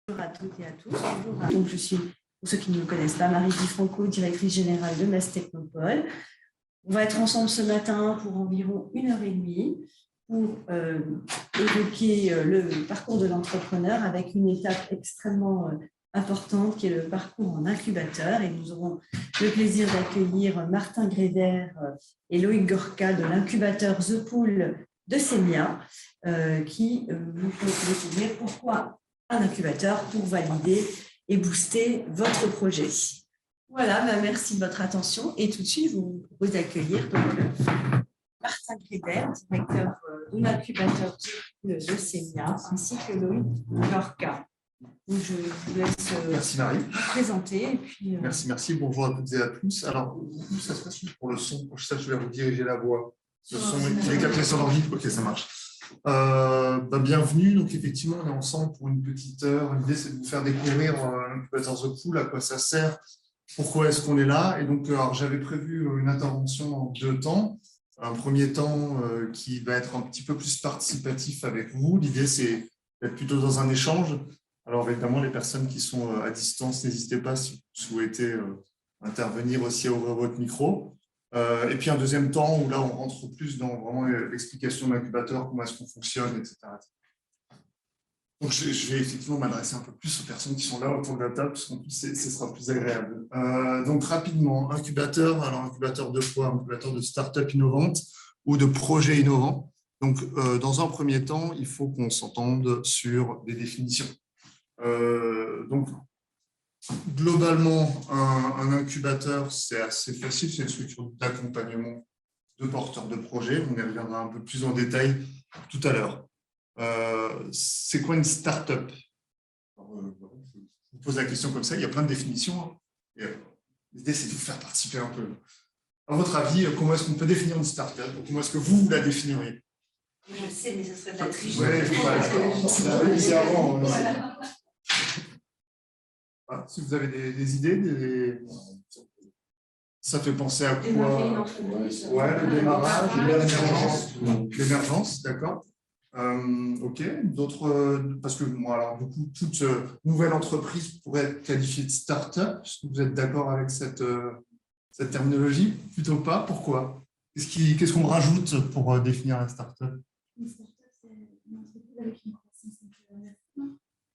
Bonjour à toutes et à tous. Donc, je suis, pour ceux qui ne me connaissent pas, Marie Di Franco, directrice générale de Mass Technopole. On va être ensemble ce matin pour environ 1h30 pour évoquer le parcours de l'entrepreneur avec une étape extrêmement importante qui est le parcours en incubateur. Et nous aurons le plaisir d'accueillir Martin Gréder et Loïc Gorka de l'incubateur The Pool de Semia qui vous feront découvrir pourquoi un incubateur pour valider et booster votre projet. Voilà, merci de votre attention et tout de suite, je vous propose d'accueillir Martin Gréder, directeur de l'incubateur de Semia, ainsi que Loïc Gorka. Donc, je vous laisse merci Marie. Vous présenter. Et puis, merci. Bonjour à toutes et à tous. Alors, où ça se passe pour le son? Pour ça, je vais rediriger la voix. Le son, il est capté sur l'ordi? Ok, ça marche. Bienvenue. Donc, effectivement, on est ensemble pour une petite heure. L'idée, c'est de vous faire découvrir l'incubateur The Pool, à quoi ça sert, pourquoi est-ce qu'on est là. Et donc, j'avais prévu une intervention en 2 temps. Un premier temps qui va être un petit peu plus participatif avec vous. L'idée, c'est d'être plutôt dans un échange. Alors, évidemment, les personnes qui sont à distance, n'hésitez pas si vous souhaitez intervenir aussi à ouvrir votre micro. Et puis, un deuxième temps où là, on rentre plus dans vraiment l'explication de l'incubateur, comment est-ce qu'on fonctionne, etc. Donc, je vais effectivement m'adresser un peu plus aux personnes qui sont là autour de la table, parce qu'en plus, ce sera plus agréable. Donc, rapidement, incubateur, alors incubateur de quoi? Incubateur de start-up innovantes ou de projets innovants. Donc, dans un premier temps, il faut qu'on s'entende sur des définitions. Donc, globalement, un incubateur, c'est assez facile, c'est une structure d'accompagnement de porteurs de projets. On y reviendra un peu plus en détail tout à l'heure. C'est quoi une start-up? Je vous pose la question comme ça, il y a plein de définitions. L'idée, c'est de vous faire participer un peu. À votre avis, comment est-ce qu'on peut définir une start-up? Comment est-ce que vous la définiriez? Je le sais, mais ce serait de la triche. Si vous avez des idées, ça fait penser à quoi? Le démarrage, l'émergence, d'accord. Ok, d'autres, parce que moi, alors du coup, toute nouvelle entreprise pourrait être qualifiée de start-up. Est-ce que vous êtes d'accord avec cette terminologie? Plutôt pas. Pourquoi? Qu'est-ce qu'on rajoute pour définir la start-up? Une start-up, c'est une entreprise avec une croissance inversée.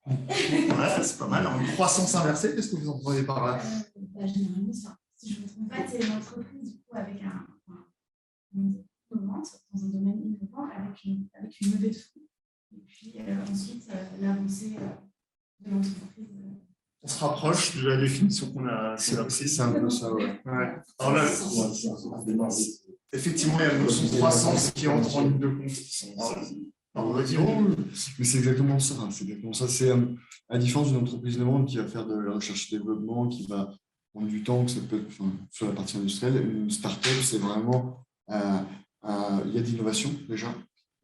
Ouais, c'est pas mal. Alors, une croissance inversée, qu'est-ce que vous entendez par là? Généralement, si je ne me trompe pas, c'est une entreprise du coup, avec innovante, dans un domaine innovant, avec une levée de fonds. Et puis ensuite, l'avancée de l'entreprise. On se rapproche de la définition qu'on a. C'est un peu ça, ouais. Alors là, effectivement, il y a une notion de croissance qui entre en ligne de compte. Mais c'est exactement ça. C'est à la différence d'une entreprise innovante qui va faire de la recherche et développement, qui va prendre du temps, que ça peut être sur la partie industrielle. Une start-up, c'est vraiment il y a de l'innovation déjà.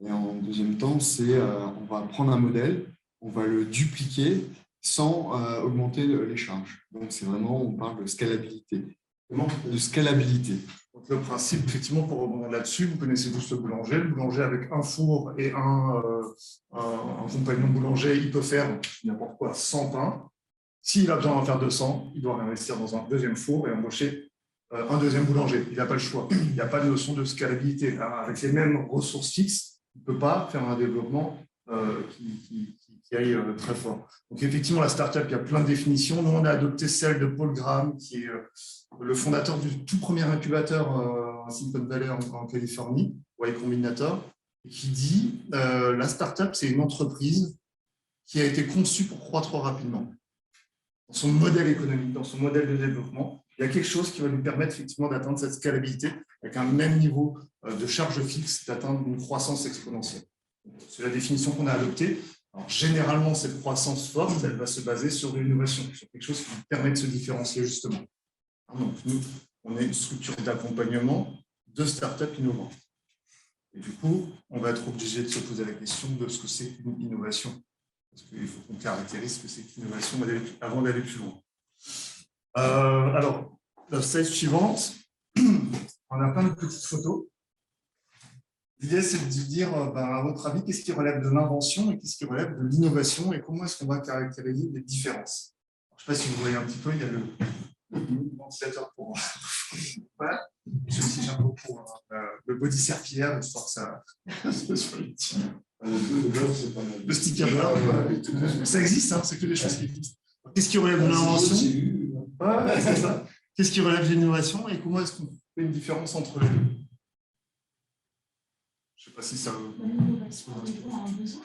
Et en deuxième temps, c'est on va prendre un modèle, on va le dupliquer sans augmenter les charges. Donc, c'est vraiment, on parle de scalabilité. Donc, le principe, effectivement, pour rebondir là-dessus, vous connaissez tous le boulanger avec un four et un compagnon boulanger, il peut faire n'importe quoi, 100 pains. S'il a besoin d'en faire 200, il doit réinvestir dans un deuxième four et embaucher un deuxième boulanger. Il n'a pas le choix. Il n'y a pas de notion de scalabilité. Avec les mêmes ressources fixes, il ne peut pas faire un développement qui aille très fort. Donc, effectivement, la start-up, il y a plein de définitions. Nous, on a adopté celle de Paul Graham, qui est le fondateur du tout premier incubateur en Silicon Valley en Californie, Y Combinator, qui dit la start-up, c'est une entreprise qui a été conçue pour croître rapidement. Dans son modèle économique, dans son modèle de développement, il y a quelque chose qui va lui permettre effectivement d'atteindre cette scalabilité avec un même niveau de charge fixe, d'atteindre une croissance exponentielle. C'est la définition qu'on a adoptée. Alors, généralement, cette croissance forte, elle va se baser sur de l'innovation, sur quelque chose qui permet de se différencier justement. Donc, nous, on est une structure d'accompagnement de start-up innovantes. Et du coup, on va être obligé de se poser la question de ce que c'est qu'une innovation. Parce qu'il faut qu'on caractérise ce que c'est qu'une innovation avant d'aller plus loin. Alors, la slide suivante, on a plein de petites photos. L'idée, c'est de dire, à votre avis, qu'est-ce qui relève de l'invention et qu'est-ce qui relève de l'innovation et comment est-ce qu'on va caractériser les différences. Alors, je ne sais pas si vous voyez un petit peu, il y a le ventilateur pour. Voilà. J'ai aussi un peu pour le body serpillière, histoire que ça soit utile. Le sticker blur, ça existe, hein, c'est que des choses qui existent. Qu'est-ce qui relève de l'invention? Ouais, c'est ça. Qu'est-ce qui relève de l'innovation et comment est-ce qu'on fait une différence entre les deux? Je ne sais pas si ça. L'innovation répond à un besoin.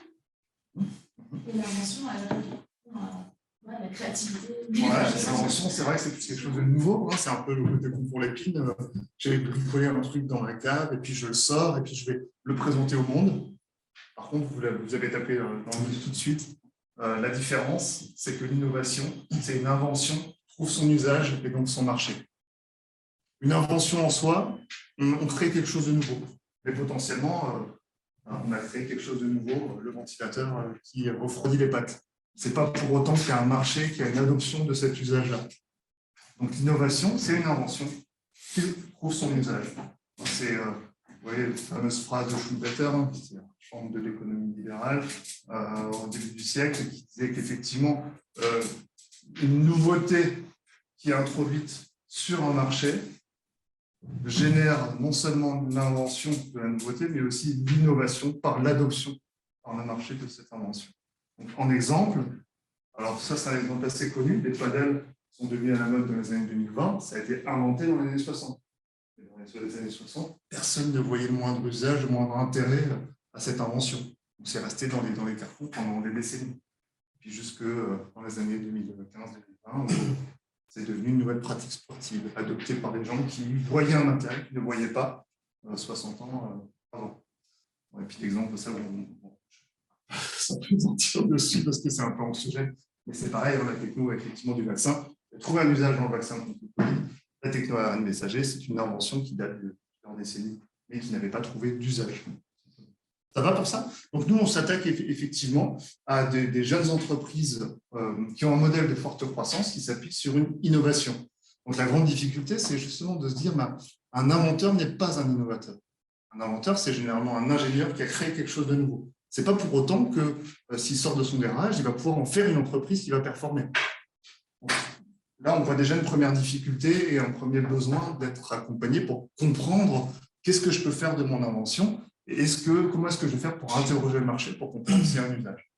Et l'invention, elle répond à la créativité. L'invention, c'est vrai que c'est quelque chose de nouveau. Hein, c'est un peu le côté con pour l'épine. J'ai bricolé un truc dans la cave et puis je le sors et puis je vais le présenter au monde. Par contre, vous avez tapé dans le livre tout de suite. La différence, c'est que l'innovation, c'est une invention qui trouve son usage et donc son marché. Une invention en soi, on crée quelque chose de nouveau. Mais potentiellement, on a créé quelque chose de nouveau, le ventilateur qui refroidit les pâtes. Ce n'est pas pour autant qu'il y a un marché, qu'il y a une adoption de cet usage-là. Donc l'innovation, c'est une invention qui trouve son usage. C'est vous voyez, la fameuse phrase de Schumpeter, qui est une forme de l'économie libérale au début du siècle, qui disait qu'effectivement, une nouveauté qui est introduite sur un marché génère non seulement l'invention de la nouveauté, mais aussi l'innovation par l'adoption par le marché de cette invention. Donc, en exemple, alors ça c'est un exemple assez connu, les paddles sont devenus à la mode dans les années 2020, ça a été inventé dans les années 60. Et dans les années 60, personne ne voyait le moindre usage, le moindre intérêt à cette invention. Donc c'est resté dans les carrefours pendant des décennies. Puis jusque dans les années 2015-2020, c'est devenu une nouvelle pratique sportive adoptée par des gens qui voyaient un intérêt, qui ne voyaient pas 60 ans avant. Et puis l'exemple de ça, ça peut en tirer dessus parce que c'est un peu anxiogène, mais c'est pareil, la techno effectivement du vaccin. Trouver un usage dans le vaccin contre le Covid, la techno ARN messager, c'est une invention qui date de plusieurs décennies, mais qui n'avait pas trouvé d'usage. Ça va pour ça? Donc nous, on s'attaque effectivement à des jeunes entreprises qui ont un modèle de forte croissance qui s'appuie sur une innovation. Donc la grande difficulté, c'est justement de se dire un inventeur n'est pas un innovateur. Un inventeur, c'est généralement un ingénieur qui a créé quelque chose de nouveau. Ce n'est pas pour autant que s'il sort de son garage, il va pouvoir en faire une entreprise qui va performer. Donc, là, on voit déjà une première difficulté et un premier besoin d'être accompagné pour comprendre qu'est-ce que je peux faire de mon invention. Et comment est-ce que je vais faire pour interroger le marché, pour comprendre s'il y a un usage?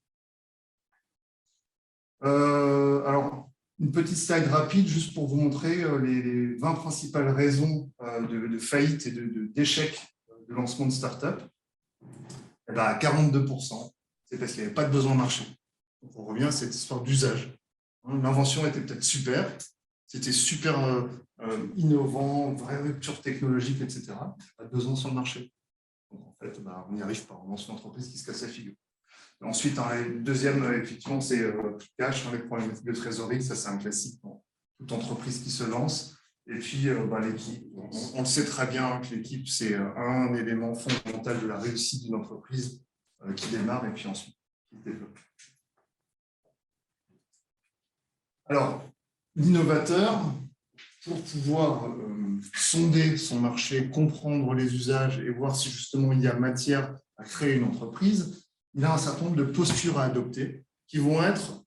Alors, une petite slide rapide, juste pour vous montrer les 20 principales raisons de faillite et d'échec de lancement de start-up. Et bien, à 42%, c'est parce qu'il n'y avait pas de besoin de marché. Donc, on revient à cette histoire d'usage. L'invention était peut-être super, c'était super innovant, vraie rupture technologique, etc. Pas de besoin sur le marché. Donc, en fait, on n'y arrive pas. On lance une entreprise qui se casse la figure. Ensuite, le deuxième, effectivement, c'est cash, les problématiques de trésorerie. Ça, c'est un classique dans toute entreprise qui se lance. Et puis, l'équipe. On le sait très bien que l'équipe, c'est un élément fondamental de la réussite d'une entreprise qui démarre et puis ensuite qui se développe. Alors, l'innovateur, pour pouvoir sonder son marché, comprendre les usages et voir si justement il y a matière à créer une entreprise, il a un certain nombre de postures à adopter qui vont être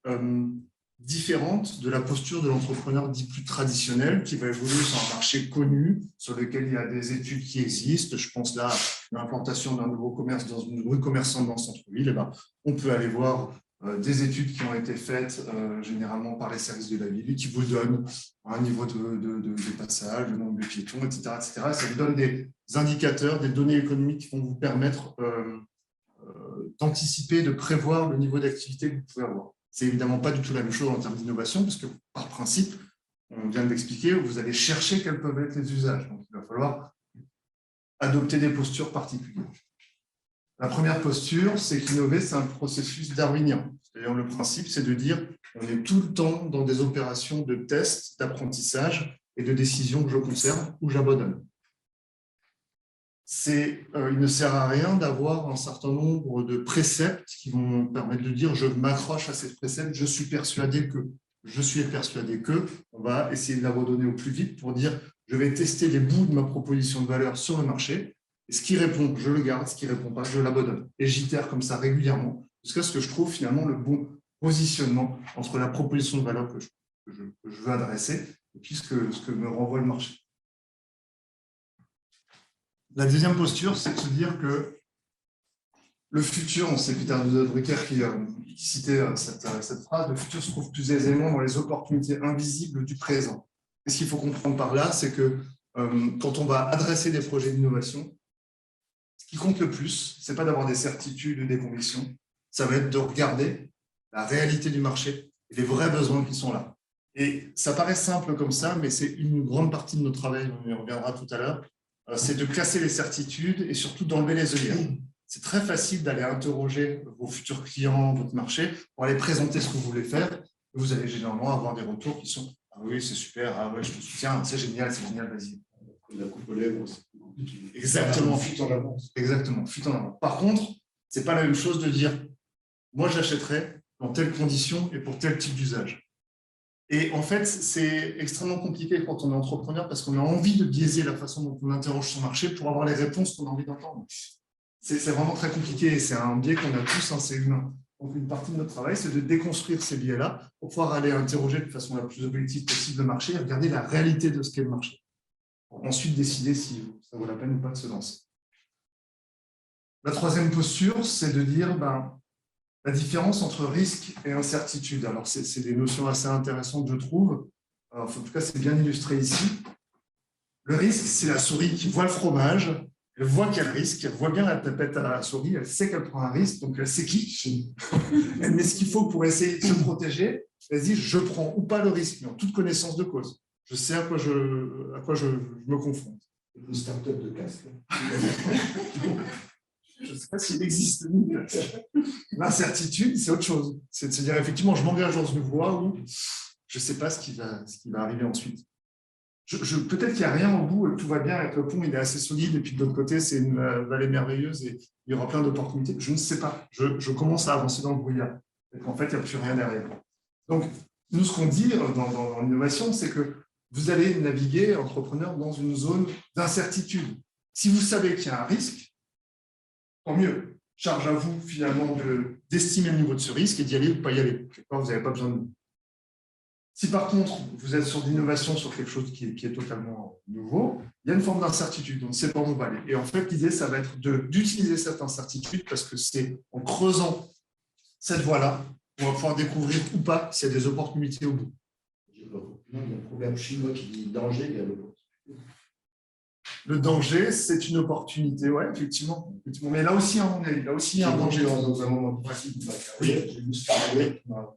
différentes de la posture de l'entrepreneur dit plus traditionnel qui va évoluer sur un marché connu, sur lequel il y a des études qui existent. Je pense là à l'implantation d'un nouveau commerce dans une rue commerçante dans le centre-ville. On peut aller voir des études qui ont été faites généralement par les services de la ville qui vous donnent un niveau de passage, le nombre de piétons, etc., etc. Ça vous donne des indicateurs, des données économiques qui vont vous permettre d'anticiper, de prévoir le niveau d'activité que vous pouvez avoir. C'est évidemment pas du tout la même chose en termes d'innovation, parce que par principe, on vient de l'expliquer, vous allez chercher quels peuvent être les usages. Donc, il va falloir adopter des postures particulières. La première posture, c'est qu'innover, c'est un processus darwinien. C'est-à-dire, le principe, c'est de dire on est tout le temps dans des opérations de test, d'apprentissage et de décision que je conserve ou j'abandonne. Il ne sert à rien d'avoir un certain nombre de préceptes qui vont permettre de dire je m'accroche à ces préceptes, je suis persuadé que, on va essayer de l'abandonner au plus vite pour dire je vais tester les bouts de ma proposition de valeur sur le marché Et ce qui répond, je le garde, ce qui ne répond pas, je l'abandonne. Et j'itère comme ça régulièrement, jusqu'à ce que je trouve finalement le bon positionnement entre la proposition de valeur que je veux adresser et puis ce que me renvoie le marché. La deuxième posture, c'est de se dire que le futur, c'est Peter de Drucker qui citait cette phrase, le futur se trouve plus aisément dans les opportunités invisibles du présent. Et ce qu'il faut comprendre par là, c'est que quand on va adresser des projets d'innovation, ce qui compte le plus, ce n'est pas d'avoir des certitudes ou des convictions, ça va être de regarder la réalité du marché et les vrais besoins qui sont là. Et ça paraît simple comme ça, mais c'est une grande partie de notre travail, on y reviendra tout à l'heure, c'est de casser les certitudes et surtout d'enlever les œillères. C'est très facile d'aller interroger vos futurs clients, votre marché, pour aller présenter ce que vous voulez faire. Vous allez généralement avoir des retours qui sont « Ah oui, c'est super, ah ouais, je te soutiens, c'est génial, vas-y. » La coupe aux lèvres, c'est plus compliqué. Exactement. Fuite en avance. Exactement, fuite en avant. Par contre, ce n'est pas la même chose de dire « Moi, j'achèterais dans telles conditions et pour tel type d'usage. » Et en fait, c'est extrêmement compliqué quand on est entrepreneur parce qu'on a envie de biaiser la façon dont on interroge son marché pour avoir les réponses qu'on a envie d'entendre. C'est vraiment très compliqué et c'est un biais qu'on a tous, hein, c'est humain. Donc, une partie de notre travail, c'est de déconstruire ces biais-là pour pouvoir aller interroger de façon la plus objective possible le marché et regarder la réalité de ce qu'est le marché. Pour ensuite décider si ça vaut la peine ou pas de se lancer. La troisième posture, c'est de dire la différence entre risque et incertitude. Alors, c'est des notions assez intéressantes, je trouve. Alors, en tout cas, c'est bien illustré ici. Le risque, c'est la souris qui voit le fromage, elle voit qu'elle risque, elle voit bien la tapette à la souris, elle sait qu'elle prend un risque, donc elle sait qui. Elle met ce qu'il faut pour essayer de se protéger. Elle dit, je prends ou pas le risque, mais en toute connaissance de cause. Je sais à quoi je me confronte. Une start-up de casque. Je ne sais pas s'il existe. L'incertitude, c'est autre chose. C'est de se dire, effectivement, je m'engage dans une voie où je ne sais pas ce qui va arriver ensuite. Peut-être qu'il n'y a rien au bout, tout va bien avec le pont, il est assez solide, et puis de l'autre côté, c'est une vallée merveilleuse et il y aura plein d'opportunités. Je ne sais pas. Je commence à avancer dans le brouillard. Et qu'en fait, il n'y a plus rien derrière. Donc, nous, ce qu'on dit dans l'innovation, c'est que vous allez naviguer, entrepreneur, dans une zone d'incertitude. Si vous savez qu'il y a un risque, tant mieux. Charge à vous, finalement, d'estimer le niveau de ce risque et d'y aller ou pas y aller. Vous n'avez pas besoin de nous. Si par contre, vous êtes sur l'innovation, sur quelque chose qui est totalement nouveau, il y a une forme d'incertitude, on ne sait pas où on va aller. Et en fait, l'idée, ça va être d'utiliser cette incertitude parce que c'est en creusant cette voie-là qu'on va pouvoir découvrir ou pas s'il y a des opportunités au bout. Il y a un proverbe chinois qui dit « danger, il y a l'opportunité ». Le danger, c'est une opportunité, oui, effectivement. Mais là aussi, on est là aussi, il y a un danger. Dans un moment précis de ma carrière, j'ai vu ce qui m'a.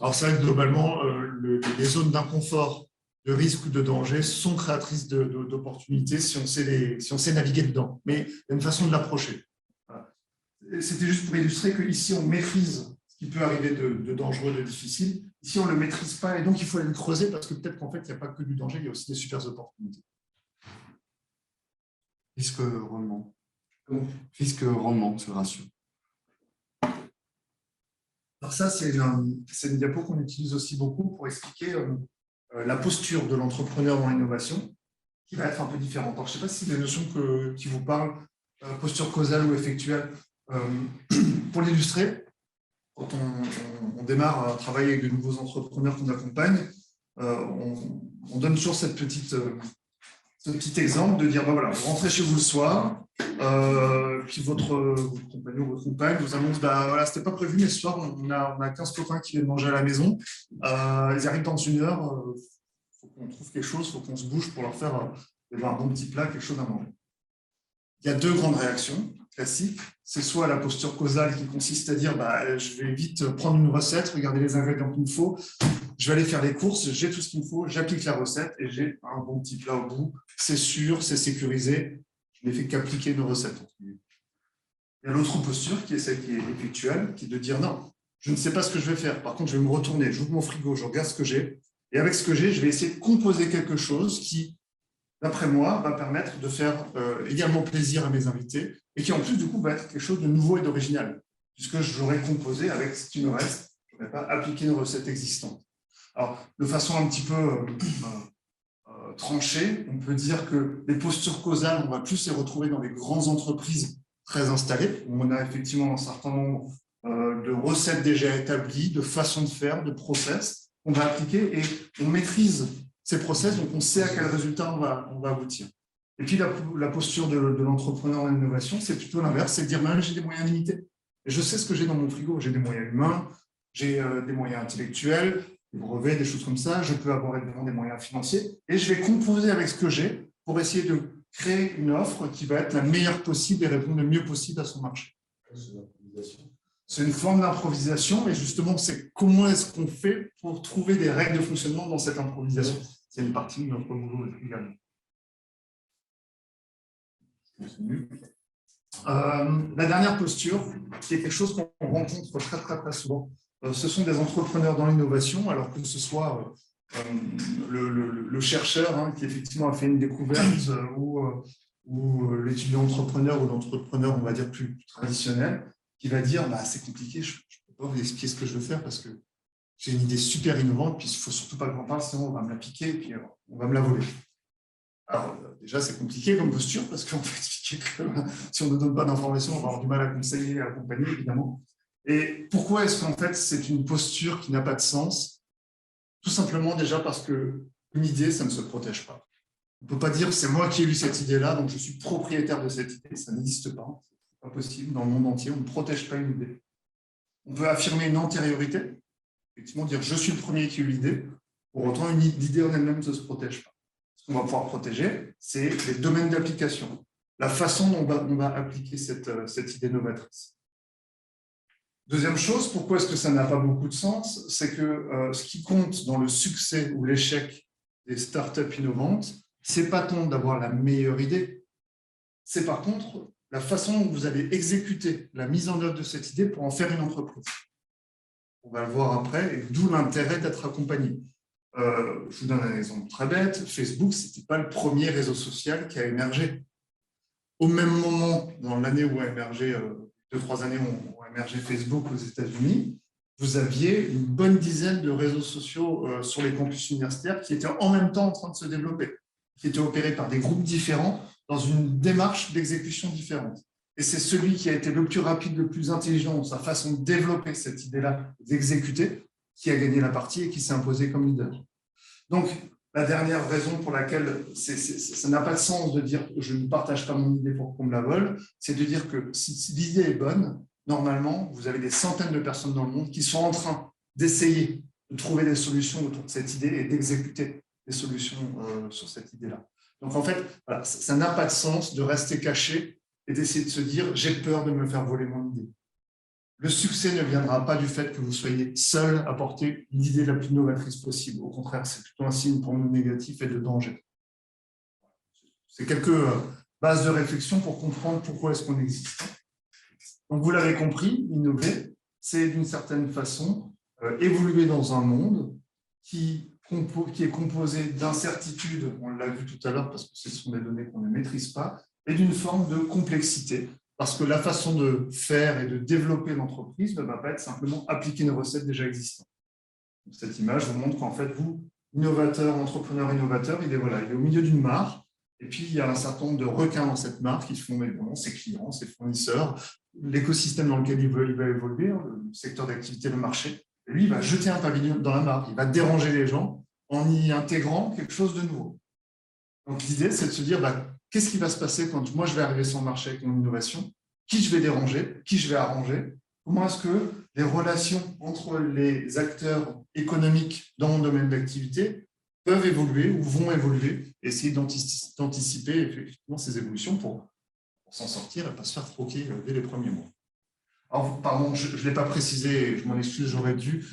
Alors, c'est vrai que globalement, les zones d'inconfort, de risque ou de danger sont créatrices d'opportunités si on sait naviguer dedans. Mais il y a une façon de l'approcher. Voilà. C'était juste pour illustrer qu'ici, on maîtrise ce qui peut arriver de dangereux, de difficile. Ici, on ne le maîtrise pas et donc il faut aller le creuser parce que peut-être qu'en fait, il n'y a pas que du danger, il y a aussi des super opportunités. Risque-rendement. Risque-rendement, c'est le ratio. Alors ça, c'est une diapo qu'on utilise aussi beaucoup pour expliquer la posture de l'entrepreneur dans l'innovation, qui va être un peu différente. Alors, je ne sais pas si c'est des notions qui vous parlent, posture causale ou effectuelle. Pour l'illustrer, quand on démarre à travailler avec de nouveaux entrepreneurs qu'on accompagne, on donne toujours ce petit exemple de dire, voilà, vous rentrez chez vous le soir, puis votre compagnon ou votre compagne vous annonce, voilà, c'était pas prévu, mais ce soir, on a 15 copains qui viennent manger à la maison. Ils arrivent dans 1 heure, il faut qu'on trouve quelque chose, il faut qu'on se bouge pour leur faire un bon petit plat, quelque chose à manger. Il y a 2 grandes réactions classiques. C'est soit la posture causale qui consiste à dire, je vais vite prendre une recette, regarder les ingrédients qu'il me faut, je vais aller faire les courses, j'ai tout ce qu'il me faut, j'applique la recette et j'ai un bon petit plat au bout. C'est sûr, c'est sécurisé. Je n'ai fait qu'appliquer une recette. Il y a l'autre posture qui est celle qui est effectuelle, qui est de dire non, je ne sais pas ce que je vais faire. Par contre, je vais me retourner, j'ouvre mon frigo, je regarde ce que j'ai. Et avec ce que j'ai, je vais essayer de composer quelque chose qui, d'après moi, va permettre de faire également plaisir à mes invités et qui, en plus, du coup, va être quelque chose de nouveau et d'original, puisque je l'aurais composé avec ce qui me reste. Je n'aurais pas appliqué une recette existante. Alors, de façon un petit peu tranché. On peut dire que les postures causales, on va plus les retrouver dans les grandes entreprises très installées, où on a effectivement un certain nombre de recettes déjà établies, de façons de faire, de process qu'on va appliquer et on maîtrise ces process, donc on sait à quel résultat on va aboutir. Et puis la posture de l'entrepreneur en innovation, c'est plutôt l'inverse, c'est de dire j'ai des moyens limités. Et je sais ce que j'ai dans mon frigo, j'ai des moyens humains, j'ai des moyens intellectuels, des brevets, des choses comme ça, je peux avoir évidemment des moyens financiers, et je vais composer avec ce que j'ai pour essayer de créer une offre qui va être la meilleure possible et répondre le mieux possible à son marché. C'est une forme d'improvisation, et justement, c'est comment est-ce qu'on fait pour trouver des règles de fonctionnement dans cette improvisation. C'est une partie de notre boulot également. La dernière posture, qui est quelque chose qu'on rencontre très souvent, ce sont des entrepreneurs dans l'innovation, alors que ce soit le chercheur qui effectivement a fait une découverte ou l'étudiant entrepreneur ou l'entrepreneur, on va dire, plus traditionnel, qui va dire c'est compliqué, je ne peux pas vous expliquer ce que je veux faire parce que j'ai une idée super innovante, puis il ne faut surtout pas que j'en parle, sinon on va me la piquer et puis on va me la voler. Alors, déjà, c'est compliqué comme posture parce qu'on peut expliquer que si on ne donne pas d'informations, on va avoir du mal à conseiller, à accompagner, évidemment. Et pourquoi est-ce qu'en fait, c'est une posture qui n'a pas de sens? Tout simplement déjà parce qu'une idée, ça ne se protège pas. On ne peut pas dire c'est moi qui ai eu cette idée-là, donc je suis propriétaire de cette idée. Ça n'existe pas. Ce n'est pas possible. Dans le monde entier, on ne protège pas une idée. On peut affirmer une antériorité, effectivement dire je suis le premier qui a eu l'idée. Pour autant, l'idée en elle-même ne se protège pas. Ce qu'on va pouvoir protéger, c'est les domaines d'application, la façon dont on va appliquer cette idée novatrice. Deuxième chose, pourquoi est-ce que ça n'a pas beaucoup de sens? C'est que ce qui compte dans le succès ou l'échec des startups innovantes, ce n'est pas tant d'avoir la meilleure idée, c'est par contre la façon dont vous allez exécuter la mise en œuvre de cette idée pour en faire une entreprise. On va le voir après, et d'où l'intérêt d'être accompagné. Je vous donne un exemple très bête. Facebook, ce n'était pas le premier réseau social qui a émergé. Au même moment, dans l'année où a émergé, 2-3 années où a émergé Facebook aux États-Unis, vous aviez une bonne dizaine de réseaux sociaux sur les campus universitaires qui étaient en même temps en train de se développer, qui étaient opérés par des groupes différents dans une démarche d'exécution différente. Et c'est celui qui a été le plus rapide, le plus intelligent dans sa façon de développer cette idée-là, d'exécuter, qui a gagné la partie et qui s'est imposé comme leader. Donc, la dernière raison pour laquelle ça n'a pas de sens de dire que je ne partage pas mon idée pour qu'on me la vole, c'est de dire que si l'idée est bonne, normalement, vous avez des centaines de personnes dans le monde qui sont en train d'essayer de trouver des solutions autour de cette idée et d'exécuter des solutions sur cette idée-là. Donc, en fait, voilà, ça n'a pas de sens de rester caché et d'essayer de se dire « j'ai peur de me faire voler mon idée ». Le succès ne viendra pas du fait que vous soyez seul à porter l'idée la plus novatrice possible. Au contraire, c'est plutôt un signe pour nous négatif et de danger. C'est quelques bases de réflexion pour comprendre pourquoi est-ce qu'on existe. Donc, vous l'avez compris, innover, c'est d'une certaine façon évoluer dans un monde qui est composé d'incertitudes, on l'a vu tout à l'heure parce que ce sont des données qu'on ne maîtrise pas, et d'une forme de complexité. Parce que la façon de faire et de développer l'entreprise ne va pas être simplement appliquer une recette déjà existante. Cette image vous montre qu'en fait, vous, innovateur, entrepreneur innovateur, il est au milieu d'une mare, et puis il y a un certain nombre de requins dans cette mare qui sont évidemment ses clients, ses fournisseurs, l'écosystème dans lequel il va évoluer, le secteur d'activité, le marché. Et lui, il va jeter un pavillon dans la mare, il va déranger les gens en y intégrant quelque chose de nouveau. Donc l'idée, c'est de se dire, qu'est-ce qui va se passer quand moi je vais arriver sur le marché avec mon innovation? Qui je vais déranger? Qui je vais arranger? Comment est-ce que les relations entre les acteurs économiques dans mon domaine d'activité peuvent évoluer ou vont évoluer? Essayer d'anticiper effectivement ces évolutions pour s'en sortir et ne pas se faire croquer dès les premiers mois. Alors, pardon, je ne l'ai pas précisé, je m'en excuse, j'aurais dû.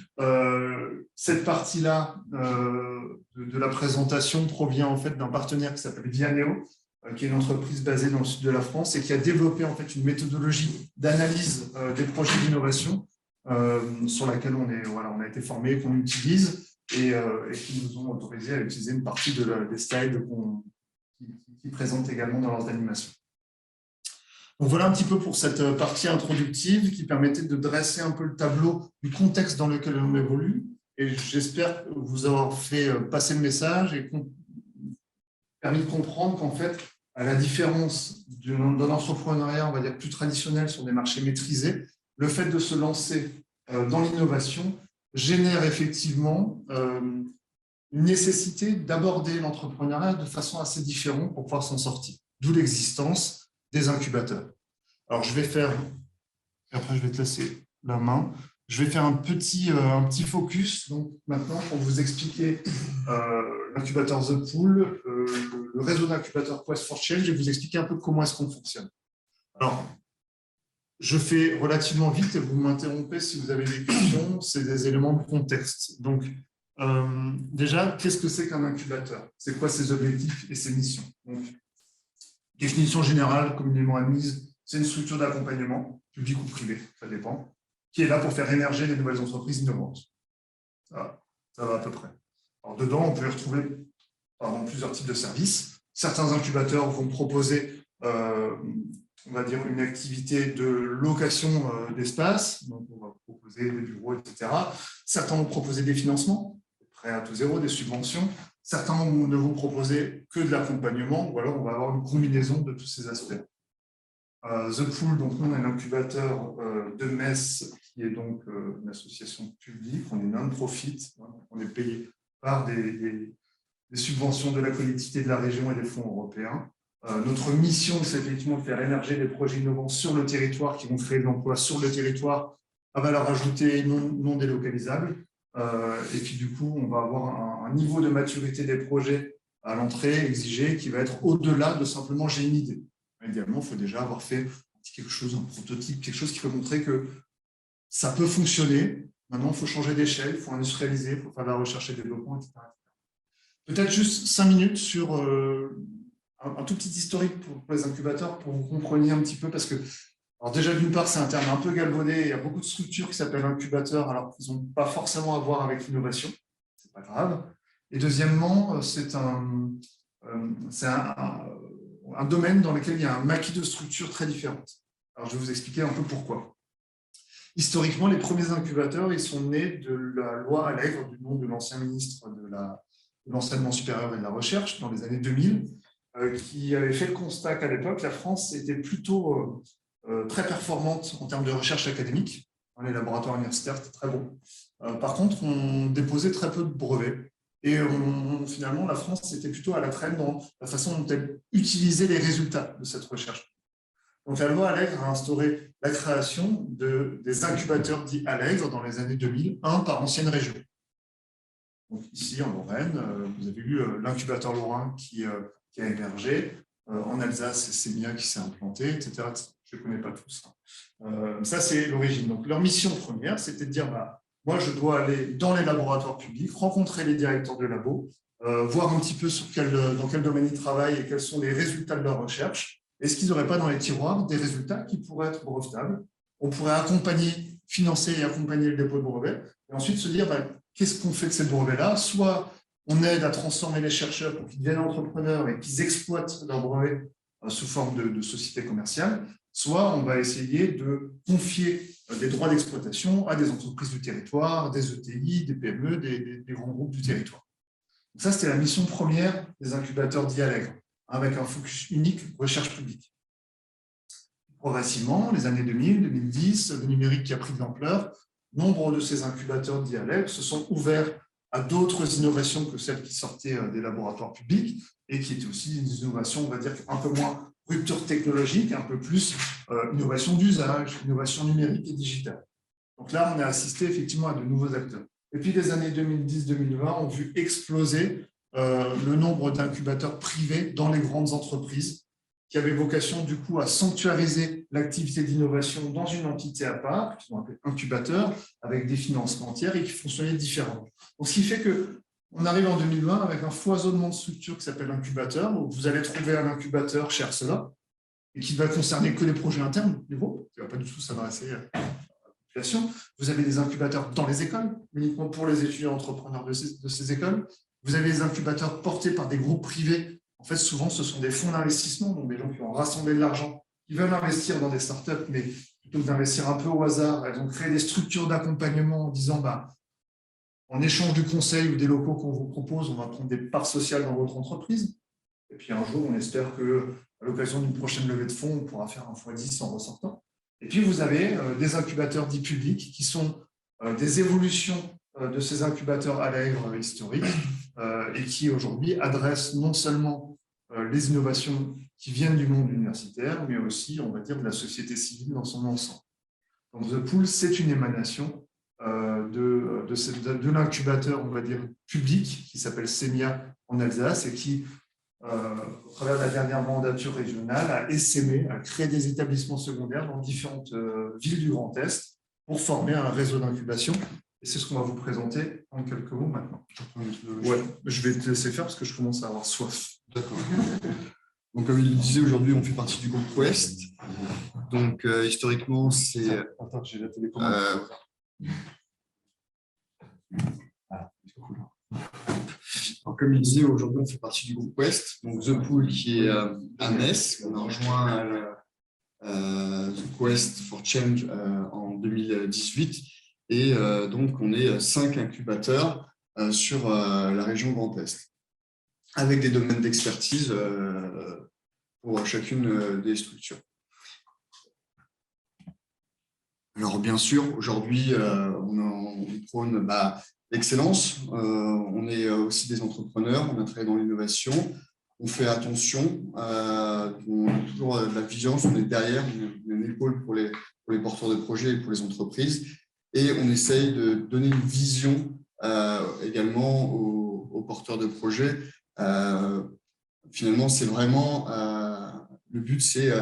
Cette partie-là de la présentation provient en fait d'un partenaire qui s'appelle Vianeo, qui est une entreprise basée dans le sud de la France et qui a développé en fait une méthodologie d'analyse des projets d'innovation sur laquelle on a été formé, qu'on utilise et qui nous ont autorisé à utiliser une partie des slides qui présentent également dans leurs animations. Donc voilà un petit peu pour cette partie introductive qui permettait de dresser un peu le tableau du contexte dans lequel on évolue. Et j'espère vous avoir fait passer le message et permis de comprendre qu'en fait, à la différence d'un entrepreneuriat, on va dire, plus traditionnel sur des marchés maîtrisés, le fait de se lancer dans l'innovation génère effectivement une nécessité d'aborder l'entrepreneuriat de façon assez différente pour pouvoir s'en sortir. D'où l'existence des incubateurs. Alors, je vais faire, après je vais te laisser la main, je vais faire un petit focus donc, maintenant pour vous expliquer l'incubateur The Pool, le réseau d'incubateurs Quest for Change, et vous expliquer un peu comment est-ce qu'on fonctionne. Alors, je fais relativement vite et vous m'interrompez si vous avez des questions, c'est des éléments de contexte. Donc, déjà, qu'est-ce que c'est qu'un incubateur? C'est quoi ses objectifs et ses missions? Donc, définition générale, communément admise, c'est une structure d'accompagnement, public ou privé, ça dépend, qui est là pour faire émerger des nouvelles entreprises innovantes. Ça va à peu près. Alors, dedans, on peut y retrouver plusieurs types de services. Certains incubateurs vont proposer, on va dire, une activité de location d'espace, donc on va proposer des bureaux, etc. Certains vont proposer des financements, des prêts à taux zéro, des subventions. Certains ne vont proposer que de l'accompagnement, ou alors on va avoir une combinaison de tous ces aspects. The Pool, donc nous, on est l'incubateur de Metz, qui est donc une association publique, on est non-profit, on est payé par des subventions de la collectivité de la région et des fonds européens. Notre mission, c'est effectivement de faire émerger des projets innovants sur le territoire qui vont créer de l'emploi sur le territoire à valeur ajoutée non délocalisable. Et puis du coup, on va avoir un niveau de maturité des projets à l'entrée exigé qui va être au-delà de simplement j'ai une idée. Idéalement, il faut déjà avoir fait quelque chose, un prototype, quelque chose qui peut montrer que ça peut fonctionner. Maintenant, il faut changer d'échelle, il faut industrialiser, il faut faire de la recherche et développement, etc. Peut-être juste 5 minutes sur un tout petit historique pour les incubateurs, pour que vous compreniez un petit peu, parce que, alors déjà, d'une part, c'est un terme un peu galvaudé, il y a beaucoup de structures qui s'appellent incubateurs, alors qu'ils n'ont pas forcément à voir avec l'innovation, c'est pas grave. Et deuxièmement, c'est un domaine dans lequel il y a un maquis de structures très différentes. Alors, je vais vous expliquer un peu pourquoi. Historiquement, les premiers incubateurs, ils sont nés de la loi Allègre, du nom de l'ancien ministre de l'enseignement supérieur et de la recherche, dans les années 2000, qui avait fait le constat qu'à l'époque, la France était plutôt très performante en termes de recherche académique. Les laboratoires universitaires étaient très bons. Par contre, on déposait très peu de brevets. Et finalement, la France était plutôt à la traîne dans la façon dont elle utilisait les résultats de cette recherche. Donc, la loi Allègre a instauré la création des incubateurs dits Allègre dans les années 2000, un par ancienne région. Donc, ici, en Lorraine, vous avez eu l'incubateur lorrain qui a émergé. En Alsace, c'est Sémia qui s'est implanté, etc. Je ne connais pas tous. Ça, c'est l'origine. Donc, leur mission première, c'était de dire moi, je dois aller dans les laboratoires publics, rencontrer les directeurs de labo, voir un petit peu dans quel domaine ils travaillent et quels sont les résultats de leur recherche. Est-ce qu'ils n'auraient pas dans les tiroirs des résultats qui pourraient être brevetables? On pourrait financer et accompagner le dépôt de brevets, et ensuite se dire qu'est-ce qu'on fait de ces brevets-là? Soit on aide à transformer les chercheurs pour qu'ils deviennent entrepreneurs et qu'ils exploitent leurs brevets sous forme de société commerciale, soit on va essayer de confier des droits d'exploitation à des entreprises du territoire, des ETI, des PME, des grands groupes du territoire. Donc ça, c'était la mission première des incubateurs dits Allègre, avec un focus unique recherche publique. Progressivement, les années 2000, 2010, le numérique qui a pris de l'ampleur, nombre de ces incubateurs dits Allègre se sont ouverts à d'autres innovations que celles qui sortaient des laboratoires publics et qui étaient aussi des innovations, on va dire, un peu moins rupture technologique, un peu plus innovation d'usage, innovation numérique et digitale. Donc là, on a assisté effectivement à de nouveaux acteurs. Et puis, les années 2010-2020 ont vu exploser le nombre d'incubateurs privés dans les grandes entreprises qui avaient vocation, du coup, à sanctuariser l'activité d'innovation dans une entité à part, qui sont appelés incubateurs, avec des financements tiers et qui fonctionnaient différemment. Donc, ce qui fait qu'on arrive en 2020 avec un foisonnement de structures qui s'appelle incubateur, où vous allez trouver un incubateur chez Arcelor, et qui ne va concerner que les projets internes du groupe, qui ne va pas du tout s'adresser à la population. Vous avez des incubateurs dans les écoles, uniquement pour les étudiants entrepreneurs de ces écoles. Vous avez des incubateurs portés par des groupes privés. En fait, souvent, ce sont des fonds d'investissement, donc des gens qui ont rassemblé de l'argent, qui veulent investir dans des startups, mais plutôt que d'investir un peu au hasard, elles ont créé des structures d'accompagnement en disant en échange du conseil ou des locaux qu'on vous propose, on va prendre des parts sociales dans votre entreprise. Et puis un jour, on espère qu'à l'occasion d'une prochaine levée de fonds, on pourra faire un x10 en ressortant. Et puis, vous avez des incubateurs dits publics qui sont des évolutions de ces incubateurs allègres historiques et qui aujourd'hui adressent non seulement les innovations qui viennent du monde universitaire, mais aussi, on va dire, de la société civile dans son ensemble. Donc, The Pool, c'est une émanation de l'incubateur, on va dire, public qui s'appelle SEMIA en Alsace et qui, au travers de la dernière mandature régionale, a essaimé, a créé des établissements secondaires dans différentes villes du Grand Est pour former un réseau d'incubation. Et c'est ce qu'on va vous présenter en quelques mots maintenant. Ouais, je vais te laisser faire parce que je commence à avoir soif. D'accord. Donc, comme il le disait, aujourd'hui, on fait partie du groupe Quest. Donc, historiquement, c'est... Attends, j'ai la télécommande. Alors, comme il disait, aujourd'hui, on fait partie du groupe Quest. Donc, The Pool, qui est à Metz. On a rejoint The Quest for Change en 2018. Et donc, on est 5 incubateurs sur la région Grand Est, avec des domaines d'expertise pour chacune des structures. Alors, bien sûr, aujourd'hui, on prône l'excellence. On est aussi des entrepreneurs, on a travaillé dans l'innovation, on fait attention, on a toujours de la vigilance, on est derrière, on est une épaule pour les porteurs de projets et pour les entreprises. Et on essaye de donner une vision également aux porteurs de projets. Finalement, c'est vraiment le but, c'est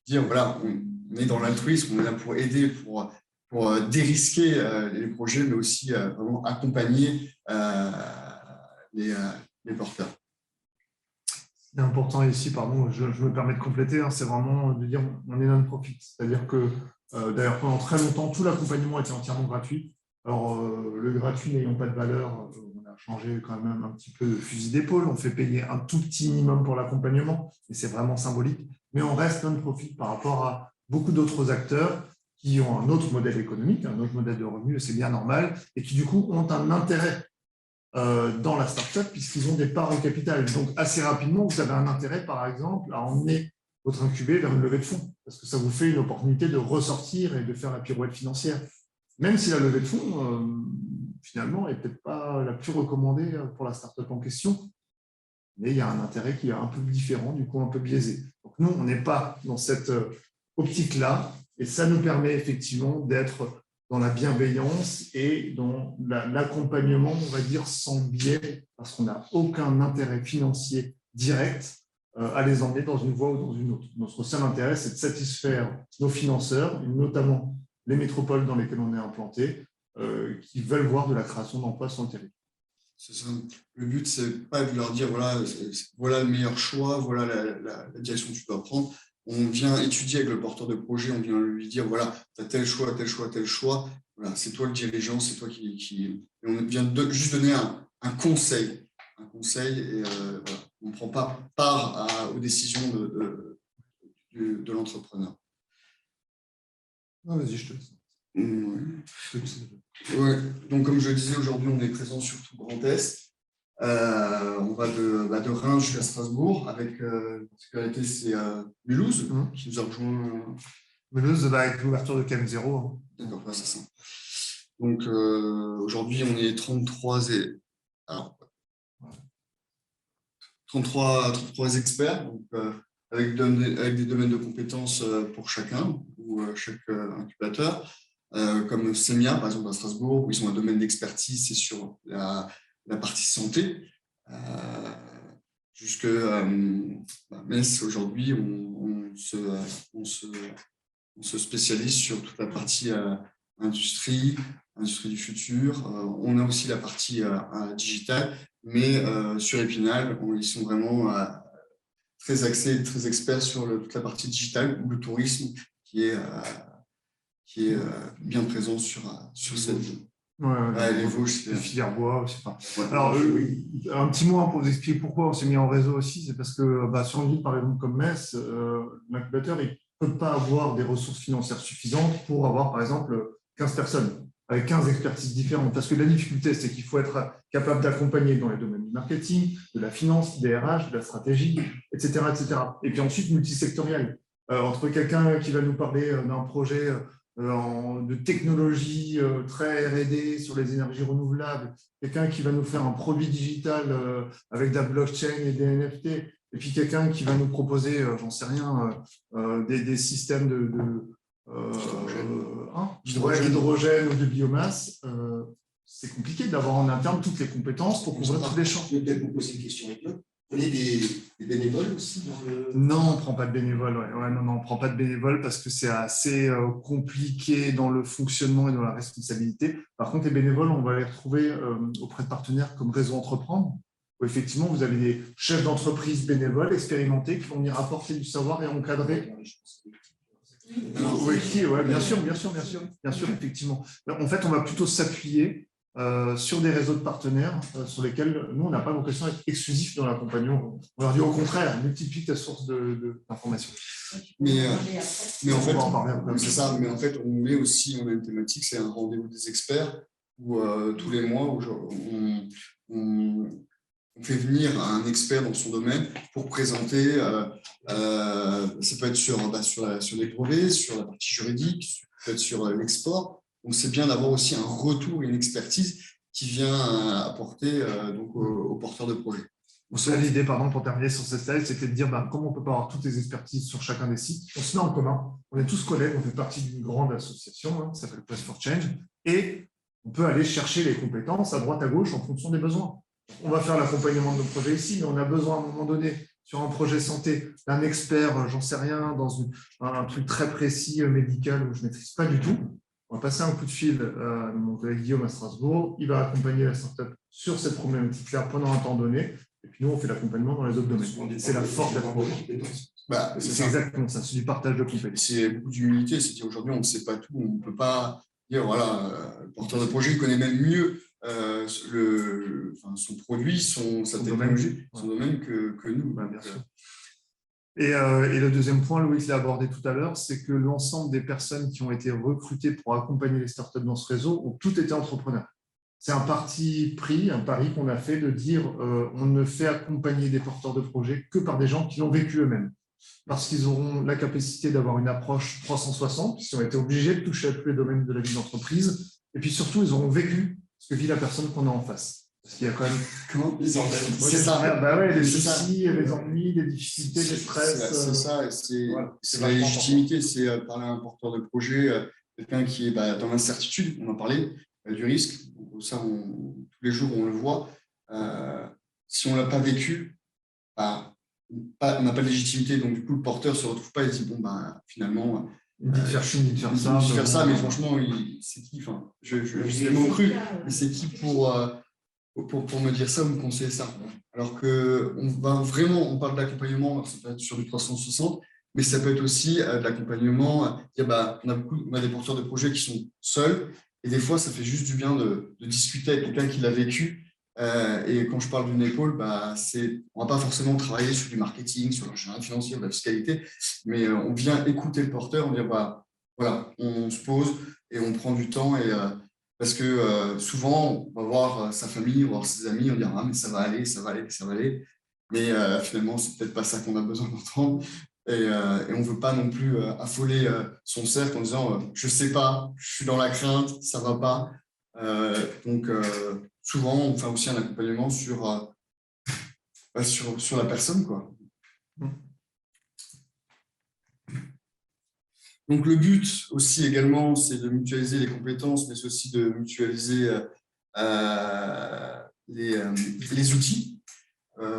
dire voilà, on est dans l'altruisme, on est là pour aider, pour dérisquer les projets, mais aussi vraiment accompagner les porteurs. C'est important ici, pardon, je me permets de compléter, c'est vraiment de dire on est non-profit. C'est-à-dire que, d'ailleurs, pendant très longtemps, tout l'accompagnement était entièrement gratuit. Alors, le gratuit n'ayant pas de valeur, on a changé quand même un petit peu de fusil d'épaule. On fait payer un tout petit minimum pour l'accompagnement, et c'est vraiment symbolique. Mais on reste non-profit par rapport à beaucoup d'autres acteurs qui ont un autre modèle économique, un autre modèle de revenu, et c'est bien normal, et qui du coup ont un intérêt dans la start-up puisqu'ils ont des parts au capital. Donc, assez rapidement, vous avez un intérêt, par exemple, à emmener votre incubé vers une levée de fonds parce que ça vous fait une opportunité de ressortir et de faire la pirouette financière. Même si la levée de fonds, finalement, n'est peut-être pas la plus recommandée pour la start-up en question, mais il y a un intérêt qui est un peu différent, du coup un peu biaisé. Donc, nous, on n'est pas dans cette optique-là et ça nous permet effectivement d'être dans la bienveillance et dans l'accompagnement, on va dire, sans biais, parce qu'on n'a aucun intérêt financier direct à les emmener dans une voie ou dans une autre. Notre seul intérêt, c'est de satisfaire nos financeurs, et notamment les métropoles dans lesquelles on est implanté, qui veulent voir de la création d'emplois sur le territoire. C'est ça. Le but, c'est pas de leur dire voilà le meilleur choix, voilà la direction que tu dois prendre. On vient étudier avec le porteur de projet, on vient lui dire voilà, tu as tel choix, tel choix, tel choix. Voilà, c'est toi le dirigeant, c'est toi qui. Et on vient juste donner un conseil. Un conseil et voilà. On ne prend pas part aux décisions de l'entrepreneur. Ah, vas-y, je te laisse. Ouais. Donc, comme je le disais, aujourd'hui, on est présent sur tout le Grand Est. On va de Reims jusqu'à Strasbourg. Avec la particularité, c'est Mulhouse qui nous a rejoint. Mulhouse, avec l'ouverture de KM0. Hein. D'accord, c'est ça. Donc, aujourd'hui, on est 33 experts, donc, avec des domaines de compétences pour chacun ou chaque incubateur. Comme SEMIA, par exemple, à Strasbourg, où ils ont un domaine d'expertise, c'est sur la partie santé. Jusque Metz, aujourd'hui, on se spécialise sur toute la partie industrie du futur. On a aussi la partie digitale, mais sur Épinal, ils sont vraiment très axés, très experts sur toute la partie digitale ou le tourisme qui est bien présent sur cette ville. Les Vosges, les filières bois, je sais pas. Ouais. Alors, un petit mot pour vous expliquer pourquoi on s'est mis en réseau aussi, c'est parce que sur une ville, par exemple, comme Metz, l'incubateur, il ne peut pas avoir des ressources financières suffisantes pour avoir, par exemple, 15 personnes. avec 15 expertises différentes. Parce que la difficulté, c'est qu'il faut être capable d'accompagner dans les domaines du marketing, de la finance, des RH, de la stratégie, etc. etc. Et puis ensuite, multisectoriel. Entre quelqu'un qui va nous parler d'un projet de technologie très R&D sur les énergies renouvelables, quelqu'un qui va nous faire un produit digital avec de la blockchain et des NFT, et puis quelqu'un qui va nous proposer, j'en sais rien, des systèmes d'hydrogène ou de biomasse, c'est compliqué d'avoir en interne toutes les compétences pour couvrir tous les champs. Je vais peut-être vous poser une question. Vous prenez des bénévoles aussi dans le... Non, on ne prend pas de bénévoles. Non, on ne prend pas de bénévoles parce que c'est assez compliqué dans le fonctionnement et dans la responsabilité. Par contre, les bénévoles, on va les retrouver auprès de partenaires comme Réseau Entreprendre, où effectivement, vous avez des chefs d'entreprise bénévoles expérimentés qui vont venir apporter du savoir et encadrer. Oui, bien sûr, effectivement. En fait, on va plutôt s'appuyer sur des réseaux de partenaires sur lesquels nous, on n'a pas vocation à être exclusifs dans l'accompagnement. On leur dit au contraire, multiplie ta source d'informations. Mais en fait, c'est ça. Mais en fait, on a une thématique, c'est un rendez-vous des experts où tous les mois, on fait venir un expert dans son domaine pour présenter, ça peut être sur les brevets, sur la partie juridique, ça peut être sur l'export. Donc, c'est bien d'avoir aussi un retour et une expertise qui vient apporter aux porteurs de projets. L'idée, pour terminer sur cette slide, c'était de dire comment on ne peut pas avoir toutes les expertises sur chacun des sites. On se met en commun, on est tous collègues, on fait partie d'une grande association qui s'appelle Place for Change, et on peut aller chercher les compétences à droite, à gauche, en fonction des besoins. On va faire l'accompagnement de nos projets ici, mais on a besoin à un moment donné, sur un projet santé, d'un expert, j'en sais rien, dans un truc très précis médical où je ne maîtrise pas du tout. On va passer un coup de fil à mon collègue Guillaume à Strasbourg. Il va accompagner la startup sur cette problématique-là pendant un temps donné. Et puis nous, on fait l'accompagnement dans les autres domaines. C'est la force de la compétence. C'est exactement ça, c'est du partage de compétences. C'est beaucoup d'humilité, c'est dire aujourd'hui, on ne sait pas tout, on ne peut pas dire, voilà, le porteur de projet connaît même mieux son produit, sa technologie, son domaine que nous. Bien sûr. Et le deuxième point, Loïc l'a abordé tout à l'heure, c'est que l'ensemble des personnes qui ont été recrutées pour accompagner les startups dans ce réseau ont toutes été entrepreneurs. C'est un parti pris, un pari qu'on a fait de dire on ne fait accompagner des porteurs de projets que par des gens qui l'ont vécu eux-mêmes. Parce qu'ils auront la capacité d'avoir une approche 360, puisqu'ils ont été obligés de toucher à tous les domaines de la vie d'entreprise. Et puis surtout, ils auront vécu ce que vit la personne qu'on a en face. Parce qu'il y a quand même c'est ça. Les soucis, les ennuis, les difficultés, les stress. C'est ça, c'est la légitimité, c'est parler à un porteur de projet, quelqu'un qui est dans l'incertitude, on en parlait, du risque. Ça, tous les jours, on le voit. Si on ne l'a pas vécu, on n'a pas de légitimité. Donc, du coup, le porteur ne se retrouve pas et dit, finalement… Il me dit de faire ci, il me dit de faire ça. Mais franchement, c'est qui je sais mon cru, mais c'est qui pour me dire ça ou me conseiller ça. Alors on parle d'accompagnement, ça peut être sur du 360, mais ça peut être aussi de l'accompagnement. On a des porteurs de projets qui sont seuls, et des fois, ça fait juste du bien de discuter avec quelqu'un qui l'a vécu. Et quand je parle d'une épaule, on ne va pas forcément travailler sur du marketing, sur l'ingénierie financière, de la fiscalité, mais on vient écouter le porteur, on dit voilà, on se pose et on prend du temps. Parce que souvent, on va voir sa famille, on va voir ses amis, on dira mais ça va aller. Mais finalement, c'est peut-être pas ça qu'on a besoin d'entendre. Et on ne veut pas non plus affoler son cercle en disant je ne sais pas, je suis dans la crainte, ça ne va pas. Donc, souvent, on fait aussi un accompagnement sur la personne, quoi. Donc, le but aussi également, c'est de mutualiser les compétences, mais c'est aussi de mutualiser les outils.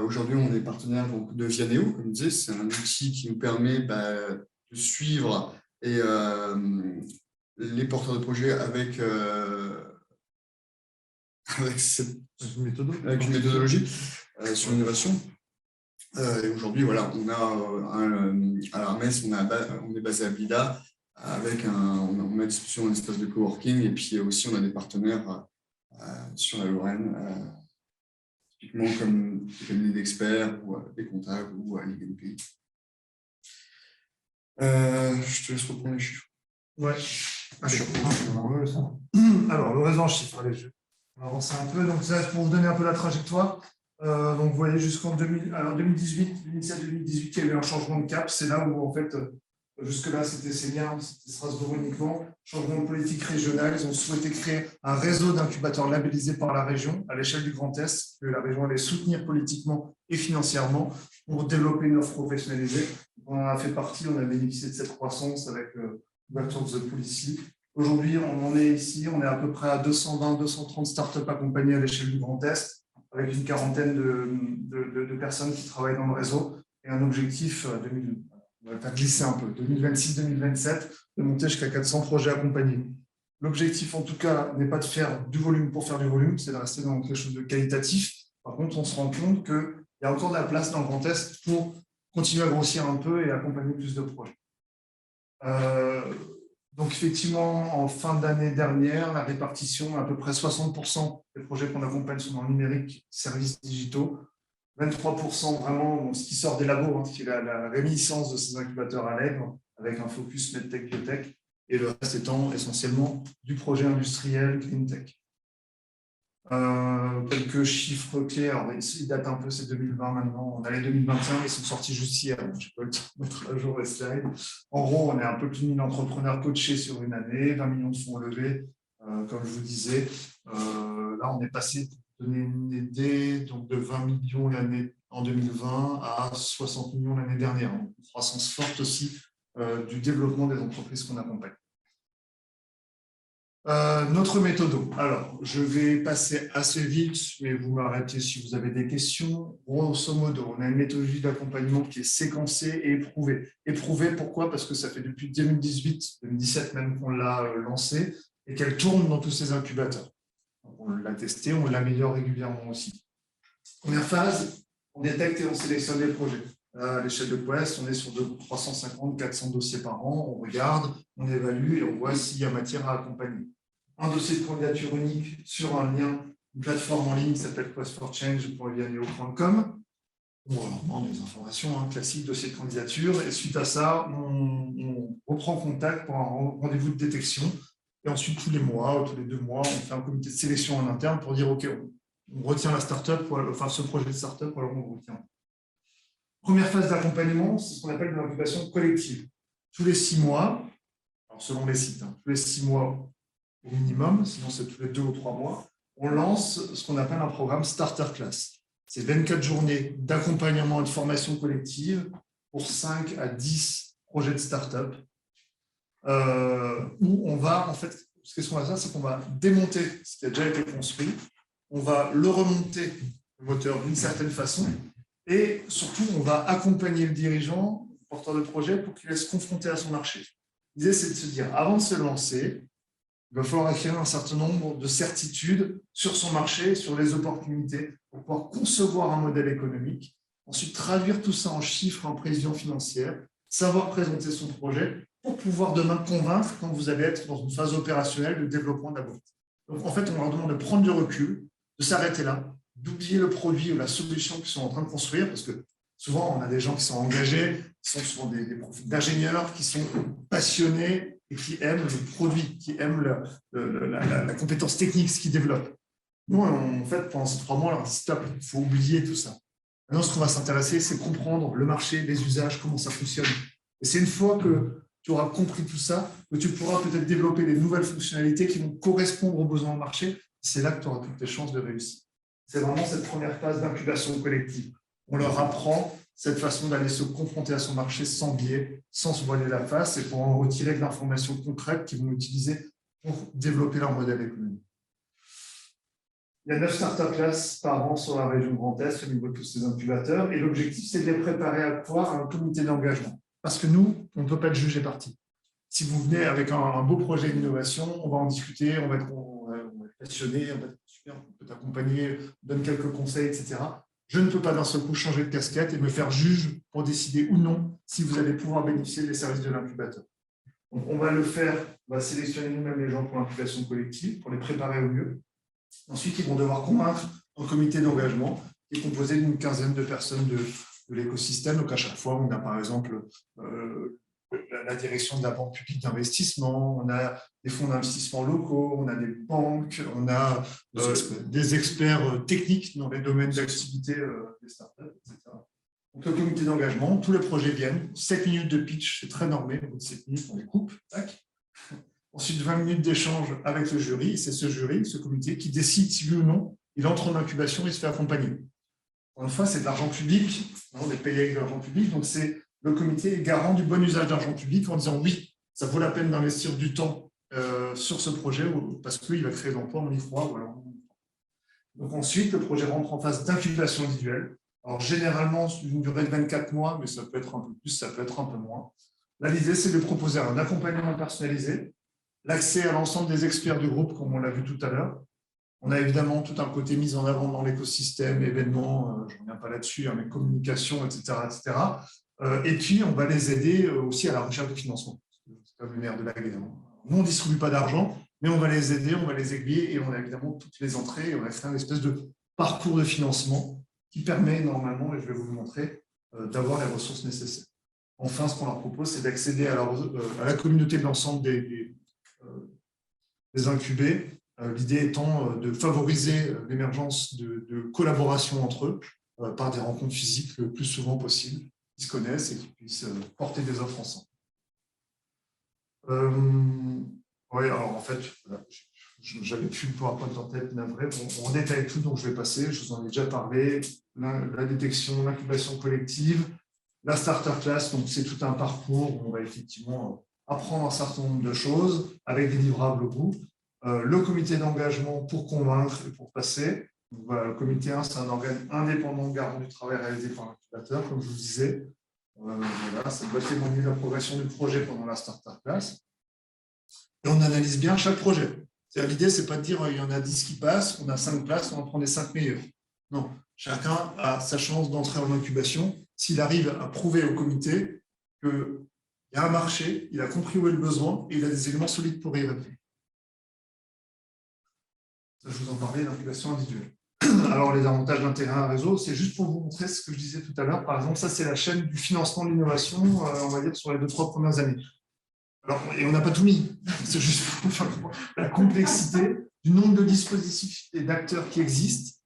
Aujourd'hui, on est partenaire de Vianeo, comme je disais, c'est un outil qui nous permet de suivre les porteurs de projets avec une méthodologie sur l'innovation. Et aujourd'hui, voilà, on a à l'Armes, on est basé à Blida, avec on a disposition un espace de coworking, et puis aussi on a des partenaires sur la Lorraine, typiquement comme des cabinets d'experts ou des comptables ou à Ligue des Pays. Je te laisse reprendre les chiffres. Ouais. Alors, le réseau en chiffres, allez, je vais avancer un peu. Donc, ça, c'est pour vous donner un peu la trajectoire. Donc, vous voyez, jusqu'en 2018, 2017-2018, il y a eu un changement de cap. C'est là où, en fait, jusque-là, c'était Séniard, c'était Strasbourg uniquement. Changement de politique régionale. Ils ont souhaité créer un réseau d'incubateurs labellisés par la région à l'échelle du Grand Est, que la région allait soutenir politiquement et financièrement pour développer une offre professionnalisée. On en a fait partie, on a bénéficié de cette croissance avec l'ouverture de The Pool ici. Aujourd'hui, on en est ici, on est à peu près à 220-230 startups accompagnées à l'échelle du Grand Est, avec une quarantaine de personnes qui travaillent dans le réseau et un objectif, on va faire glisser un peu, 2026-2027, de monter jusqu'à 400 projets accompagnés. L'objectif, en tout cas, n'est pas de faire du volume pour faire du volume, c'est de rester dans quelque chose de qualitatif. Par contre, on se rend compte qu'il y a encore de la place dans le Grand Est pour continuer à grossir un peu et accompagner plus de projets. Donc, effectivement, en fin d'année dernière, la répartition, à peu près 60% des projets qu'on accompagne sont dans le numérique, services digitaux, 23% vraiment ce qui sort des labos, qui est la réminiscence de ces incubateurs à Lèvres, avec un focus MedTech, Biotech, et le reste étant essentiellement du projet industriel, Green Tech. Quelques chiffres clés, alors ils datent un peu, c'est 2020 maintenant, on a les 2021, ils sont sortis juste hier, donc je peux mettre à jour les slides. En gros, on est un peu plus de 1000 entrepreneurs coachés sur une année, 20 millions de fonds levés, comme je vous disais. Là, on est passé, pour donner une idée, donc de 20 millions l'année en 2020 à 60 millions l'année dernière. Donc, une croissance forte aussi du développement des entreprises qu'on accompagne. Notre méthode. Alors, je vais passer assez vite, mais vous m'arrêtez si vous avez des questions. Grosso modo, on a une méthodologie d'accompagnement qui est séquencée et éprouvée. Éprouvée, pourquoi? Parce que ça fait depuis 2018, 2017 même qu'on l'a lancée et qu'elle tourne dans tous ces incubateurs. Donc, on l'a testé, on l'améliore régulièrement aussi. Première phase, on détecte et on sélectionne les projets. À l'échelle de Quest, on est sur 350-400 dossiers par an. On regarde, on évalue et on voit s'il y a matière à accompagner. Un dossier de candidature unique sur un lien, une plateforme en ligne qui s'appelle quest4change.vianeo.com. On demande des informations classiques, dossier de candidature. Et suite à ça, on reprend contact pour un rendez-vous de détection. Et ensuite, tous les mois ou tous les 2 mois, on fait un comité de sélection en interne pour dire OK, on retient la startup, enfin ce projet de startup, alors on le retient. Première phase d'accompagnement, c'est ce qu'on appelle de l'incubation collective. Tous les 6 mois, alors selon les sites, tous les 6 mois au minimum, sinon c'est tous les 2 ou 3 mois, on lance ce qu'on appelle un programme Starter Class. C'est 24 journées d'accompagnement et de formation collective pour 5 à 10 projets de start-up où on va, en fait, ce qu'on va faire, c'est qu'on va démonter ce qui a déjà été construit, on va le remonter, le moteur, d'une certaine façon, et surtout, on va accompagner le dirigeant, le porteur de projet, pour qu'il laisse confronter à son marché. L'idée, c'est de se dire, avant de se lancer, il va falloir acquérir un certain nombre de certitudes sur son marché, sur les opportunités, pour pouvoir concevoir un modèle économique, ensuite traduire tout ça en chiffres, en prévisions financières, savoir présenter son projet, pour pouvoir demain convaincre quand vous allez être dans une phase opérationnelle de développement de la boîte. Donc, en fait, on leur demande de prendre du recul, de s'arrêter là, d'oublier le produit ou la solution qu'ils sont en train de construire, parce que souvent, on a des gens qui sont engagés, qui sont souvent des profils d'ingénieurs, qui sont passionnés et qui aiment le produit, qui aiment la compétence technique, ce qu'ils développent. Nous, en fait, pendant ces 3 mois, on leur dit stop, il faut oublier tout ça. Maintenant, ce qu'on va s'intéresser, c'est comprendre le marché, les usages, comment ça fonctionne. Et c'est une fois que tu auras compris tout ça, que tu pourras peut-être développer des nouvelles fonctionnalités qui vont correspondre aux besoins du marché. C'est là que tu auras toutes tes chances de réussir. C'est vraiment cette première phase d'incubation collective. On leur apprend cette façon d'aller se confronter à son marché sans biais, sans se voiler la face et pour en retirer de l'information concrète qu'ils vont utiliser pour développer leur modèle économique. Il y a 9 startup classes par an sur la région Grand Est au niveau de tous ces incubateurs et l'objectif, c'est de les préparer à quoi? Un comité d'engagement. Parce que nous, on ne peut pas être jugé parti. Si vous venez avec un beau projet d'innovation, on va en discuter, on va être passionné, on va être super, on peut t'accompagner, on donne quelques conseils, etc. Je ne peux pas d'un seul coup changer de casquette et me faire juge pour décider ou non si vous allez pouvoir bénéficier des services de l'incubateur. Donc, on va le faire, on va sélectionner nous-mêmes les gens pour l'incubation collective, pour les préparer au mieux. Ensuite, ils vont devoir convaincre un comité d'engagement qui est composé d'une quinzaine de personnes de l'écosystème. Donc, à chaque fois, on a par exemple la direction de la banque publique d'investissement, on a des fonds d'investissement locaux, on a des banques, on a des experts techniques dans les domaines d'activité des startups, etc. Donc, le comité d'engagement, tous les projets viennent, 7 minutes de pitch, c'est très normé, 7 minutes, on les coupe, tac. Ensuite, 20 minutes d'échange avec le jury, c'est ce jury, ce comité, qui décide si oui ou non il entre en incubation et se fait accompagner. Encore une fois, c'est de l'argent public, on est payé avec de l'argent public, donc c'est le comité est garant du bon usage d'argent public en disant oui, ça vaut la peine d'investir du temps sur ce projet parce qu'il va créer de l'emploi, on y croit. Ou alors... Donc ensuite, le projet rentre en phase d'incubation individuelle. Alors généralement, c'est une durée de 24 mois, mais ça peut être un peu plus, ça peut être un peu moins. Là, l'idée, c'est de proposer un accompagnement personnalisé, l'accès à l'ensemble des experts du groupe, comme on l'a vu tout à l'heure. On a évidemment tout un côté mis en avant dans l'écosystème, événements, je ne reviens pas là-dessus, mais communication, etc., etc. Et puis, on va les aider aussi à la recherche de financement. C'est comme le nerf de la guerre. Nous, on ne distribue pas d'argent, mais on va les aider, on va les aiguiller, et on a évidemment toutes les entrées, et on a fait une espèce de parcours de financement qui permet normalement, et je vais vous le montrer, d'avoir les ressources nécessaires. Enfin, ce qu'on leur propose, c'est d'accéder à la communauté de l'ensemble des incubés, l'idée étant de favoriser l'émergence de collaboration entre eux par des rencontres physiques le plus souvent possible, qui se connaissent et qui puissent porter des offres ensemble. Oui, alors en fait, voilà, j'avais plus le PowerPoint en tête, navré, on détaille tout, donc je vais passer, je vous en ai déjà parlé, la détection, l'incubation collective, la starter class, donc c'est tout un parcours où on va effectivement apprendre un certain nombre de choses avec des livrables au bout. Le comité d'engagement pour convaincre et pour passer. Donc, voilà, le comité 1, c'est un organe indépendant garant du travail réalisé par l'incubateur, comme je vous disais. Voilà, ça doit témoigner de la progression du projet pendant la starter class. Et on analyse bien chaque projet. L'idée, ce n'est pas de dire il y en a 10 qui passent, on a 5 places, on en prend les 5 meilleurs. Non, chacun a sa chance d'entrer en incubation s'il arrive à prouver au comité qu'il y a un marché, il a compris où est le besoin et il a des éléments solides pour y répondre. Ça, je vous en parlais, l'incubation individuelle. Alors, les avantages d'un terrain réseau, c'est juste pour vous montrer ce que je disais tout à l'heure. Par exemple, ça, c'est la chaîne du financement de l'innovation, on va dire, sur les 2-3 premières années. Alors, et on n'a pas tout mis. C'est juste pour la complexité du nombre de dispositifs et d'acteurs qui existent.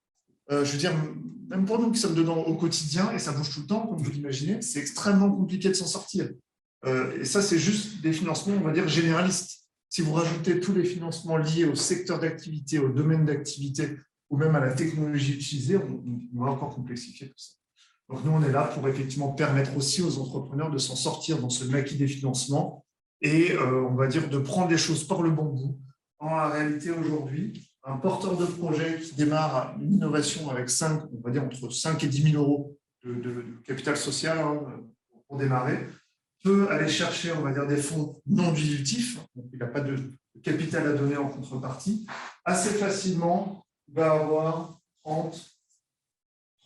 Je veux dire, même pour nous qui sommes dedans au quotidien, et ça bouge tout le temps, comme vous l'imaginez, c'est extrêmement compliqué de s'en sortir. Et ça, c'est juste des financements, on va dire, généralistes. Si vous rajoutez tous les financements liés au secteur d'activité, au domaine d'activité, ou même à la technologie utilisée, on va encore complexifier tout ça. Donc nous, on est là pour effectivement permettre aussi aux entrepreneurs de s'en sortir dans ce maquis des financements et, on va dire, de prendre les choses par le bon bout. En réalité, aujourd'hui, un porteur de projet qui démarre une innovation avec on va dire entre 5 et 10 000 euros de capital social pour démarrer, peut aller chercher, on va dire, des fonds non dilutifs, donc il n'a pas de capital à donner en contrepartie, assez facilement, il va avoir 30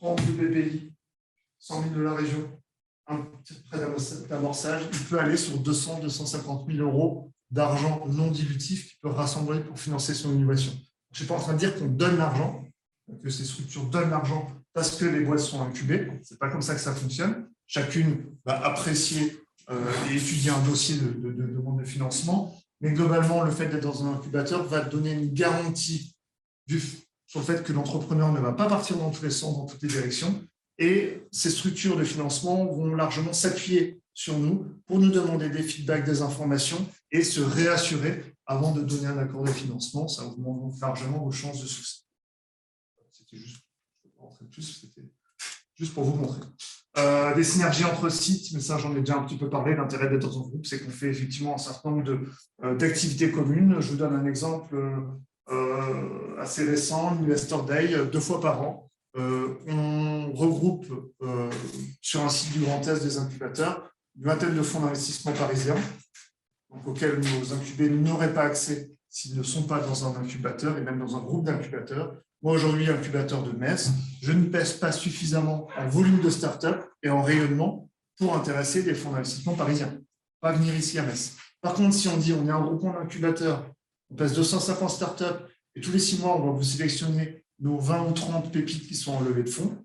de BPI, 100 000 de la région, un petit prêt d'amorçage, il peut aller sur 200-250 000 euros d'argent non dilutif qu'il peut rassembler pour financer son innovation. Je ne suis pas en train de dire qu'on donne l'argent, que ces structures donnent l'argent parce que les boîtes sont incubées, ce n'est pas comme ça que ça fonctionne. Chacune va apprécier et étudier un dossier de demande de financement. Mais globalement, le fait d'être dans un incubateur va donner une garantie sur le fait que l'entrepreneur ne va pas partir dans tous les sens, dans toutes les directions. Et ces structures de financement vont largement s'appuyer sur nous pour nous demander des feedbacks, des informations et se réassurer avant de donner un accord de financement. Ça augmente largement vos chances de succès. C'était juste, je ne peux pas rentrer plus, c'était juste pour vous montrer. Des synergies entre sites, mais ça j'en ai déjà un petit peu parlé. L'intérêt d'être dans un groupe, c'est qu'on fait effectivement un certain nombre d'activités communes. Je vous donne un exemple assez récent, l'Investor Day, 2 fois par an. On regroupe sur un site du Grand Est des incubateurs une vingtaine de fonds d'investissement parisiens, donc auxquels nos incubés n'auraient pas accès s'ils ne sont pas dans un incubateur et même dans un groupe d'incubateurs. Moi, aujourd'hui, incubateur de Metz, je ne pèse pas suffisamment en volume de start-up et en rayonnement pour intéresser des fonds d'investissement parisiens. Pas venir ici à Metz. Par contre, si on dit on est un groupement d'incubateurs, on pèse 250 start-up et tous les 6 mois, on va vous sélectionner nos 20 ou 30 pépites qui sont en levée de fonds,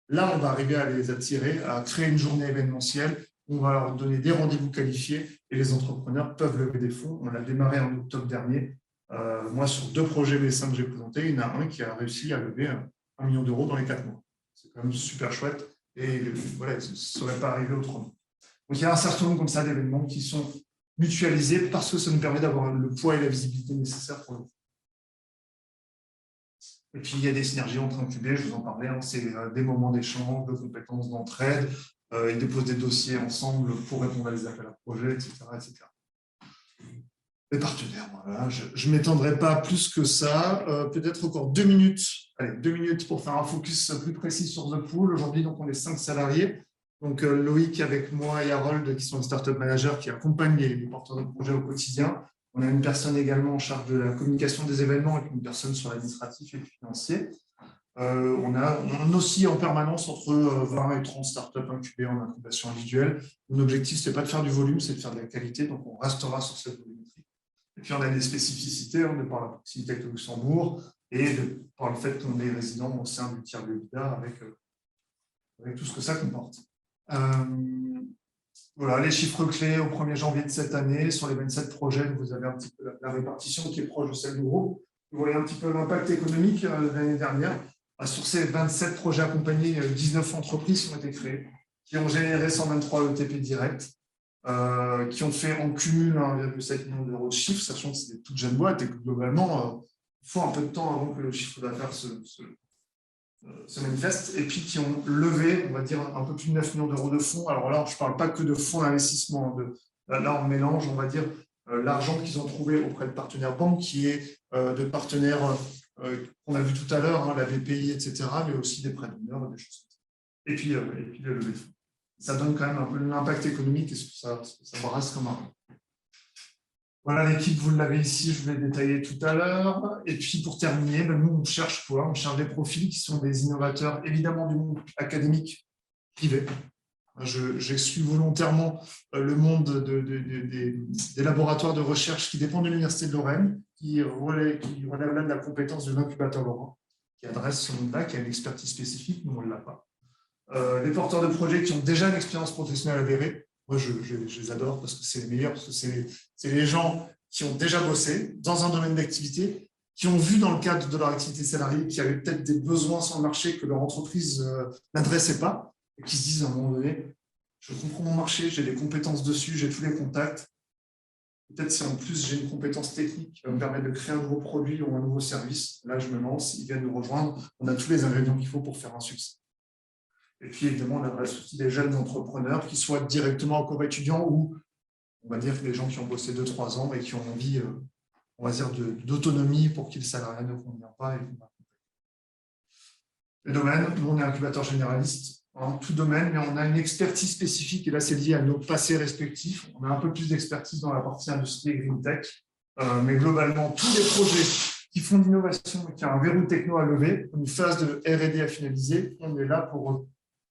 là, on va arriver à les attirer, à créer une journée événementielle On va leur donner des rendez-vous qualifiés et les entrepreneurs peuvent lever des fonds. On l'a démarré en octobre dernier. Moi, sur 2 projets B5 que j'ai présentés, il y en a un qui a réussi à lever 1 million d'euros dans les 4 mois. C'est quand même super chouette et voilà, ça ne serait pas arrivé autrement. Donc, il y a un certain nombre comme ça d'événements qui sont mutualisés parce que ça nous permet d'avoir le poids et la visibilité nécessaires pour le faire. Et puis, il y a des synergies entre incubés, je vous en parlais, hein, c'est des moments d'échange, de compétences, d'entraide. Ils déposent des dossiers ensemble pour répondre à des appels à projets, etc. etc. Les partenaires, voilà. Je ne m'étendrai pas plus que ça. Peut-être encore 2 minutes. Allez, 2 minutes pour faire un focus plus précis sur The Pool. Aujourd'hui, donc, on est 5 salariés. Donc, Loïc avec moi et Harold, qui sont les startup managers qui accompagnent les porteurs de projets au quotidien. On a une personne également en charge de la communication des événements et une personne sur l'administratif et le financier. On a aussi en permanence entre 20 et 30 startups incubées en incubation individuelle. Mon objectif, ce n'est pas de faire du volume, c'est de faire de la qualité. Donc, on restera sur cette volumétrie. Et puis, on a des spécificités de par la proximité avec le Luxembourg et par le fait qu'on est résident au sein du tiers de l'IDA avec tout ce que ça comporte. Voilà, les chiffres clés au 1er janvier de cette année. Sur les 27 projets, vous avez un petit peu la répartition qui est proche de celle du groupe. Vous voyez un petit peu l'impact économique de l'année dernière. Sur ces 27 projets accompagnés, 19 entreprises ont été créées, qui ont généré 123 ETP directs, qui ont fait en cumul 1,7 million d'euros de chiffre, sachant que c'est des toutes jeunes boîtes et que globalement, il faut un peu de temps avant que le chiffre d'affaires se manifeste, et puis qui ont levé, on va dire, un peu plus de 9 millions d'euros de fonds. Alors là, je ne parle pas que de fonds d'investissement. Là, on mélange, on va dire, l'argent qu'ils ont trouvé auprès de partenaires banquiers, de partenaires qu'on a vu tout à l'heure, la BPI, etc., mais aussi des prêts d'honneur, des choses comme ça. Et puis le levée de fonds. Ça donne quand même un peu l'impact économique et ce que ça brasse comme un. Voilà l'équipe, vous l'avez ici, je vous l'ai détaillé tout à l'heure. Et puis pour terminer, nous, on cherche quoi? On cherche des profils qui sont des innovateurs, évidemment du monde académique privé. J'exclus volontairement le monde des laboratoires de recherche qui dépendent de l'Université de Lorraine, qui relève là de la compétence de l'incubateur Laurent, qui adresse ce monde-là, qui a une expertise spécifique, nous on ne l'a pas. Les porteurs de projets qui ont déjà une expérience professionnelle avérée, moi je les adore parce que c'est les meilleurs, parce que c'est les gens qui ont déjà bossé dans un domaine d'activité, qui ont vu dans le cadre de leur activité salariée qu'il y avait peut-être des besoins sur le marché que leur entreprise n'adressait pas, et qui se disent à un moment donné, je comprends mon marché, j'ai des compétences dessus, j'ai tous les contacts. Peut-être si en plus j'ai une compétence technique qui va me permettre de créer un nouveau produit ou un nouveau service, là je me lance, ils viennent nous rejoindre, on a tous les ingrédients qu'il faut pour faire un succès. Et puis évidemment, on adresse aussi des jeunes entrepreneurs qui soient directement encore étudiants ou on va dire que les gens qui ont bossé 2-3 ans et qui ont envie, on va dire, d'autonomie pour qui le salariat ne convient pas. Et les domaines, nous on est incubateur généraliste en tout domaine, mais on a une expertise spécifique et là c'est lié à nos passés respectifs. On a un peu plus d'expertise dans la partie industrie et green tech, mais globalement tous les projets qui font de l'innovation et qui ont un verrou techno à lever, une phase de R&D à finaliser, on est là pour eux.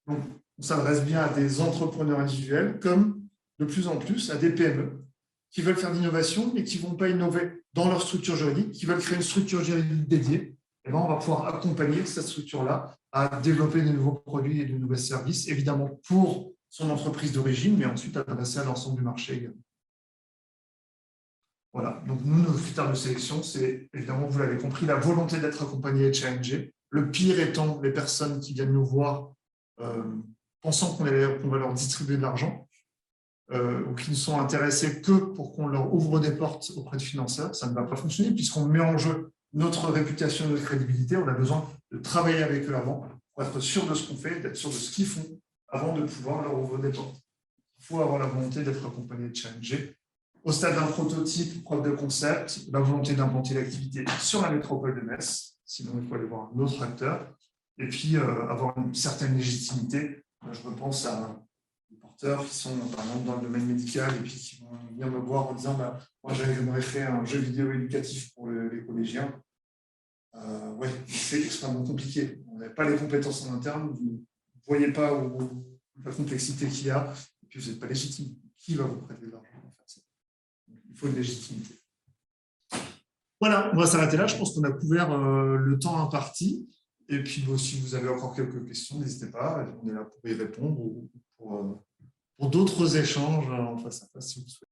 Donc, on s'adresse bien à des entrepreneurs individuels comme de plus en plus à des PME qui veulent faire de l'innovation mais qui ne vont pas innover dans leur structure juridique, qui veulent créer une structure juridique dédiée. Et bien, on va pouvoir accompagner cette structure-là à développer de nouveaux produits et de nouveaux services, évidemment pour son entreprise d'origine, mais ensuite adresser à l'ensemble du marché également. Voilà, donc nous, nos critères de sélection, c'est évidemment, vous l'avez compris, la volonté d'être accompagné et challengé. Le pire étant les personnes qui viennent nous voir pensant qu'on va leur distribuer de l'argent ou qui ne sont intéressés que pour qu'on leur ouvre des portes auprès de financeurs. Ça ne va pas fonctionner puisqu'on met en jeu notre réputation et notre crédibilité. On a besoin de travailler avec eux avant pour être sûr de ce qu'on fait, d'être sûr de ce qu'ils font avant de pouvoir leur ouvrir des portes. Il faut avoir la volonté d'être accompagné et challengé. Au stade d'un prototype, preuve de concept, la volonté d'implanter l'activité sur la métropole de Metz, sinon il faut aller voir un autre acteur. Et puis, avoir une certaine légitimité. Je repense à des porteurs qui sont, par exemple, dans le domaine médical et puis qui vont venir me voir en disant moi, j'aimerais faire un jeu vidéo éducatif pour les collégiens. Ouais, c'est extrêmement compliqué. On n'a pas les compétences en interne, vous ne voyez pas la complexité qu'il y a, et puis vous n'êtes pas légitime. Qui va vous prêter de l'argent pour faire ça? Il faut une légitimité. Voilà, on va s'arrêter là. Je pense qu'on a couvert le temps imparti. Et puis, si vous avez encore quelques questions, n'hésitez pas. On est là pour y répondre ou pour pour d'autres échanges en face à face si vous le souhaitez.